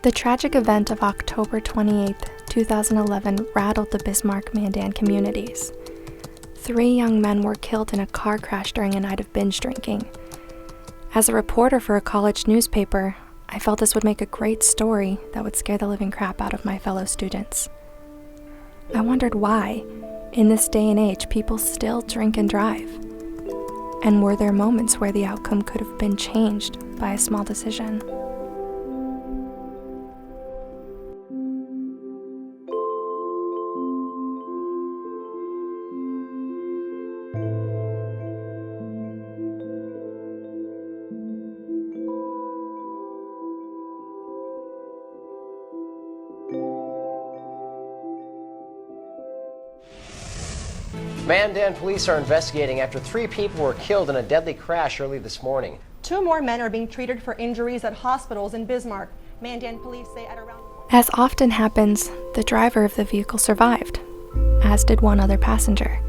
The tragic event of October 28, 2011 rattled the Bismarck-Mandan communities. 3 young men were killed in a car crash during a night of binge drinking. As a reporter for a college newspaper, I felt this would make a great story that would scare the living crap out of my fellow students. I wondered why, in this day and age, people still drink and drive. And were there moments where the outcome could have been changed by a small decision? Mandan police are investigating after 3 people were killed in a deadly crash early this morning. 2 more men are being treated for injuries at hospitals in Bismarck. Mandan police say at around... As often happens, the driver of the vehicle survived, as did 1 other passenger.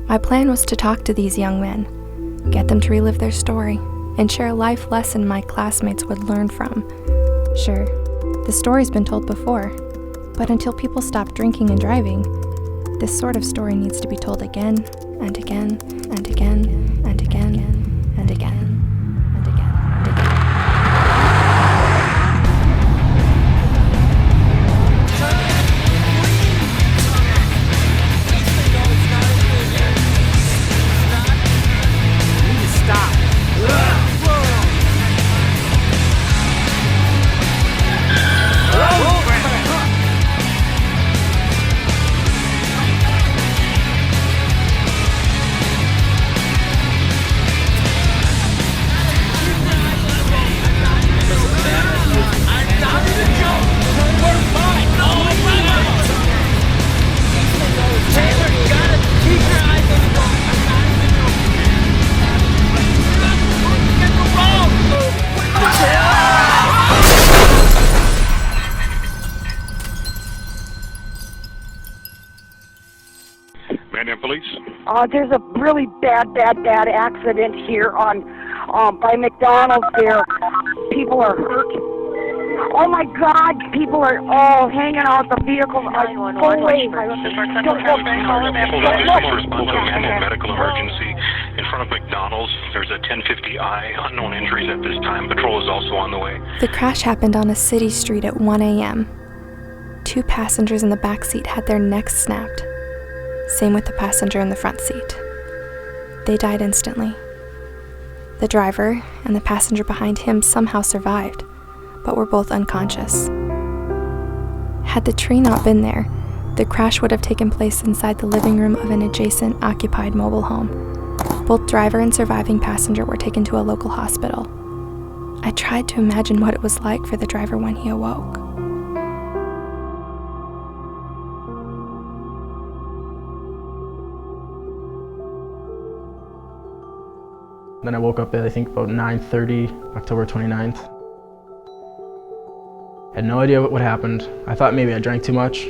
My plan was to talk to these young men, get them to relive their story, and share a life lesson my classmates would learn from. Sure, the story's been told before, but until people stop drinking and driving, this sort of story needs to be told again and again and again and again and again and again and again. Mandan Police? There's a really bad accident here on by McDonald's there. People are hurt. Oh my God, people are all hanging out the vehicles. Medical emergency in front of McDonald's. There's a 1050I, unknown injuries at this time. Patrol is also on the way. The crash happened on a city street at 1 a.m. 2 passengers in the back seat had their necks snapped. Same with the passenger in the front seat. They died instantly. The driver and the passenger behind him somehow survived, but were both unconscious. Had the tree not been there, the crash would have taken place inside the living room of an adjacent occupied mobile home. Both driver and surviving passenger were taken to a local hospital. I tried to imagine what it was like for the driver when he awoke. Then I woke up at, I think, about 9:30, October 29th. Had no idea what happened. I thought maybe I drank too much,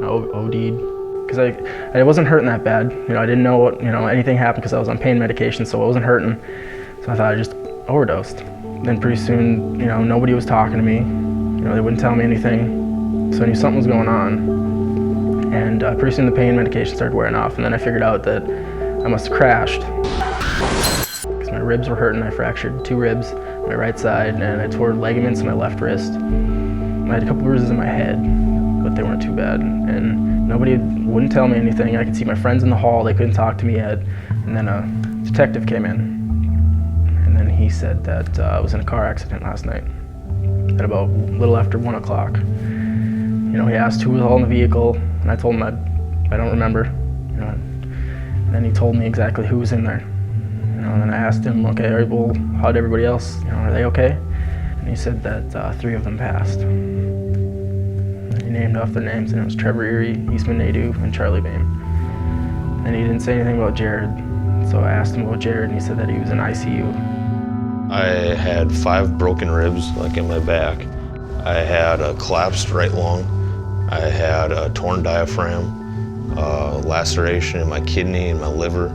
OD'd. Because I wasn't hurting that bad. I didn't know what, anything happened because I was on pain medication, so I wasn't hurting. So I thought I just overdosed. Then pretty soon, nobody was talking to me. They wouldn't tell me anything. So I knew something was going on. And pretty soon the pain medication started wearing off, and then I figured out that I must have crashed. My ribs were hurting. I fractured 2 ribs on my right side, and I tore ligaments in my left wrist. I had a couple bruises in my head, but they weren't too bad. And nobody wouldn't tell me anything. I could see my friends in the hall. They couldn't talk to me yet. And then a detective came in, and then he said that I was in a car accident last night at about a little after 1 o'clock. He asked who was all in the vehicle, and I told him I don't remember. And then he told me exactly who was in there. And then I asked him, okay, well, how'd everybody else, are they okay? And he said that 3 of them passed. And he named off their names, and it was Trevor Erie, Eastman Nadeau, and Charlie Bame. And he didn't say anything about Jared, so I asked him about Jared, and he said that he was in ICU. I had 5 broken ribs, in my back. I had a collapsed right lung. I had a torn diaphragm, laceration in my kidney and my liver.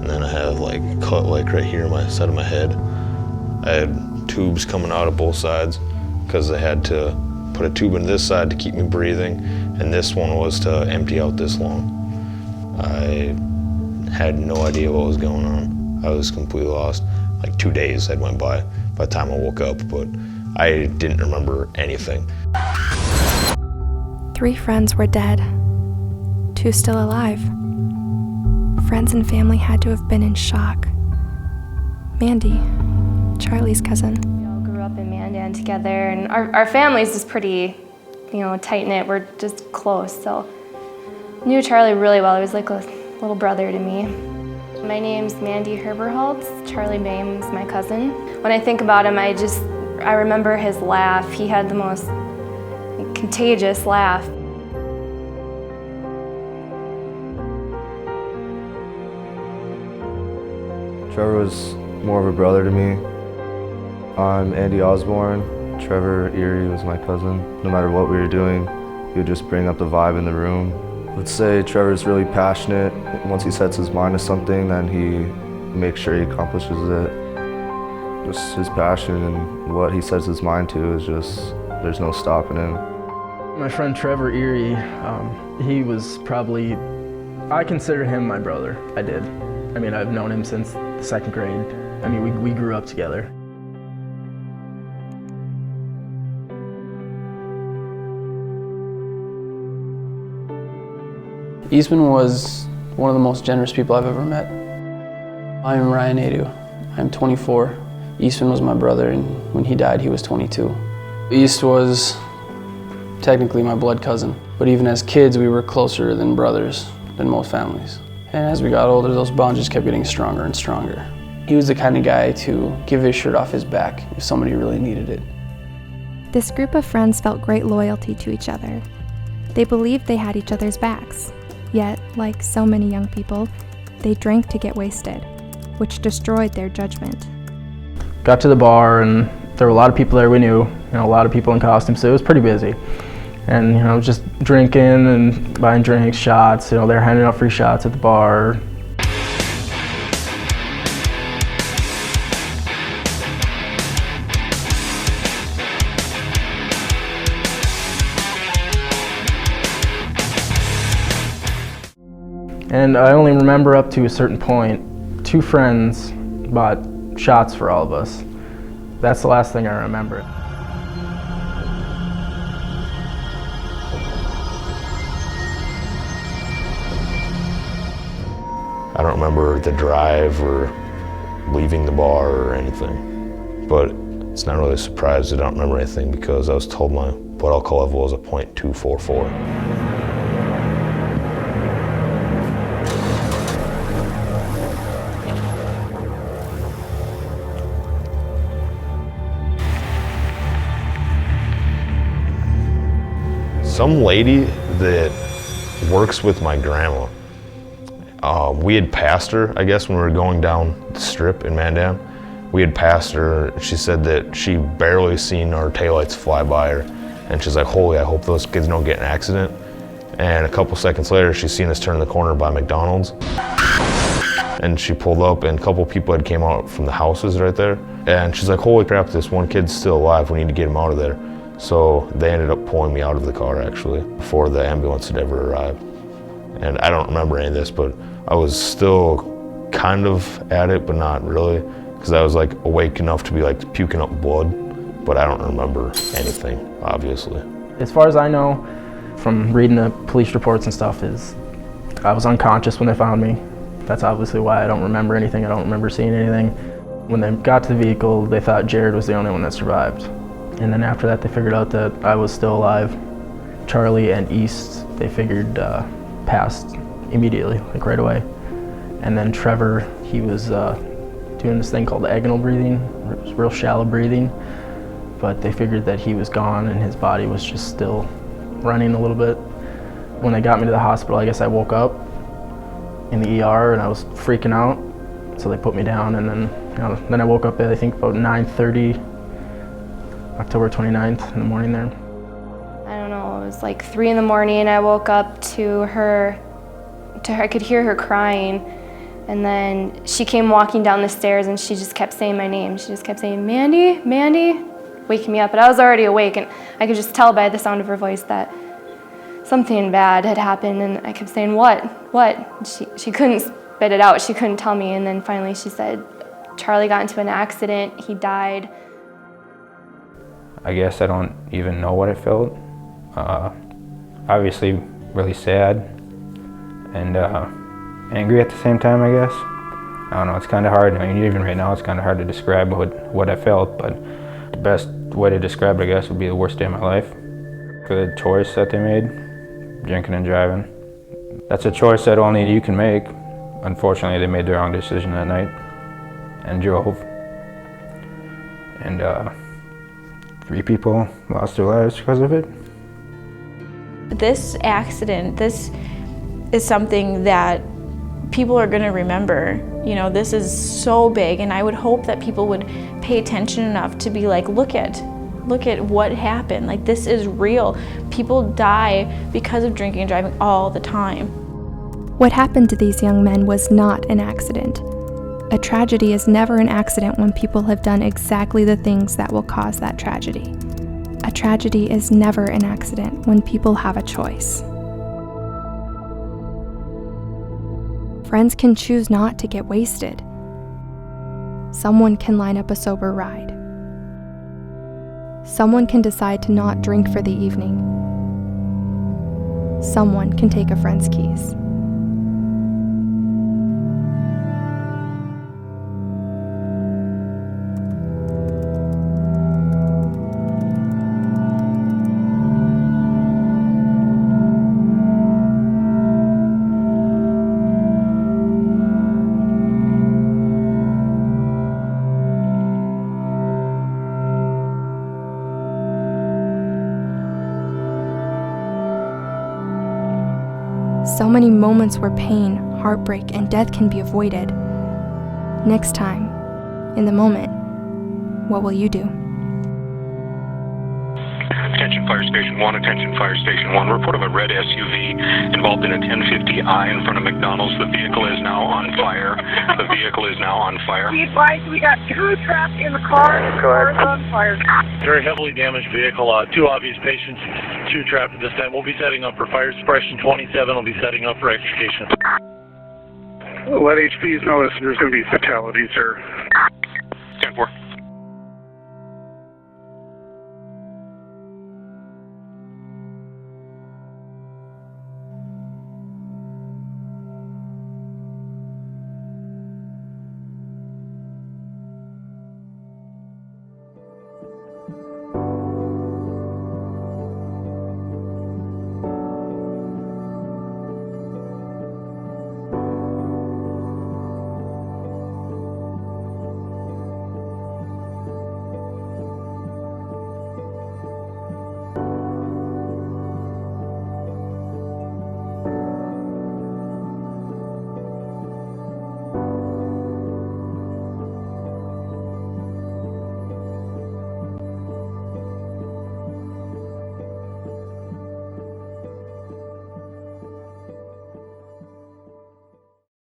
And then I have cut right here on my side of my head. I had tubes coming out of both sides, because they had to put a tube in this side to keep me breathing, and this one was to empty out this lung. I had no idea what was going on. I was completely lost. Like 2 days had went by the time I woke up, but I didn't remember anything. 3 friends were dead, 2 still alive. Friends and family had to have been in shock. Mandy, Charlie's cousin. We all grew up in Mandan together, and our family's just pretty, tight-knit. We're just close, so knew Charlie really well. He was like a little brother to me. My name's Mandy Herberholtz. Charlie Bame's my cousin. When I think about him, I remember his laugh. He had the most contagious laugh. Trevor was more of a brother to me. I'm Andy Osborne. Trevor Erie was my cousin. No matter what we were doing, he would just bring up the vibe in the room. I would say Trevor's really passionate. Once he sets his mind to something, then he makes sure he accomplishes it. Just his passion and what he sets his mind to is just, there's no stopping him. My friend Trevor Erie, he was probably, I consider him my brother. I did. I mean, I've known him since the 2nd grade. I mean, we grew up together. Eastman was one of the most generous people I've ever met. I'm Ryan Adu. I'm 24. Eastman was my brother, and when he died, he was 22. East was technically my blood cousin, but even as kids, we were closer than brothers than most families. And as we got older, those bonds just kept getting stronger and stronger. He was the kind of guy to give his shirt off his back if somebody really needed it. This group of friends felt great loyalty to each other. They believed they had each other's backs. Yet, like so many young people, they drank to get wasted, which destroyed their judgment. Got to the bar and there were a lot of people there we knew, a lot of people in costumes, so it was pretty busy. And just drinking and buying drinks, shots, they're handing out free shots at the bar. And I only remember up to a certain point, 2 friends bought shots for all of us. That's the last thing I remember. I don't remember the drive or leaving the bar or anything, but it's not really a surprise I don't remember anything because I was told my blood alcohol level was a .244. Some lady that works with my grandma. We had passed her, I guess, when we were going down the strip in Mandan. We had passed her. She said that she barely seen our taillights fly by her. And she's like, holy, I hope those kids don't get in an accident. And a couple seconds later, she's seen us turn the corner by McDonald's. And she pulled up and a couple people had came out from the houses right there. And she's like, holy crap, this one kid's still alive. We need to get him out of there. So they ended up pulling me out of the car, actually, before the ambulance had ever arrived. And I don't remember any of this, but I was still kind of at it, but not really, because I was like awake enough to be like puking up blood, but I don't remember anything, obviously. As far as I know, from reading the police reports and stuff, is I was unconscious when they found me. That's obviously why I don't remember anything. I don't remember seeing anything. When they got to the vehicle, they thought Jared was the only one that survived. And then after that, they figured out that I was still alive. Charlie and East, they figured passed immediately, like right away. And then Trevor, he was doing this thing called agonal breathing. It was real shallow breathing, but they figured that he was gone and his body was just still running a little bit. When they got me to the hospital, I guess I woke up in the ER and I was freaking out. So they put me down, and then I woke up at I think about 9:30, October 29th in the morning there. I don't know, it was like 3 in the morning. I woke up to her, I could hear her crying. And then she came walking down the stairs and she just kept saying my name. She just kept saying, Mandy, Mandy. waking me up, but I was already awake, and I could just tell by the sound of her voice that something bad had happened, and I kept saying, what? She couldn't spit it out, she couldn't tell me, and then finally she said, Charlie got into an accident, he died. I guess I don't even know what it felt. Obviously really sad and angry at the same time, I guess. I don't know, it's kind of hard. I mean, even right now it's kind of hard to describe what I felt, but the best way to describe it, I guess, would be the worst day of my life. For the choice that they made, drinking and driving. That's a choice that only you can make. Unfortunately, they made the wrong decision that night and drove. And 3 people lost their lives because of it. This accident, this is something that people are going to remember. You know, this is so big, and I would hope that people would pay attention enough to be like, look at what happened. Like, this is real. People die because of drinking and driving all the time. What happened to these young men was not an accident. A tragedy is never an accident when people have done exactly the things that will cause that tragedy. A tragedy is never an accident when people have a choice. Friends can choose not to get wasted. Someone can line up a sober ride. Someone can decide to not drink for the evening. Someone can take a friend's keys. So many moments where pain, heartbreak, and death can be avoided. Next time, in the moment, what will you do? Attention Fire Station 1, attention Fire Station 1. Report of a red SUV involved in a 1050I in front of McDonald's. The vehicle is now on fire. The vehicle is now on fire. Be advised, we got 2 trapped in the car. The car is on fire. Very heavily damaged vehicle. 2 obvious patients, 2 trapped at this time. We'll be setting up for fire suppression. 27 will be setting up for extrication. Let HPs know if there's going to be fatalities, sir. 10-4.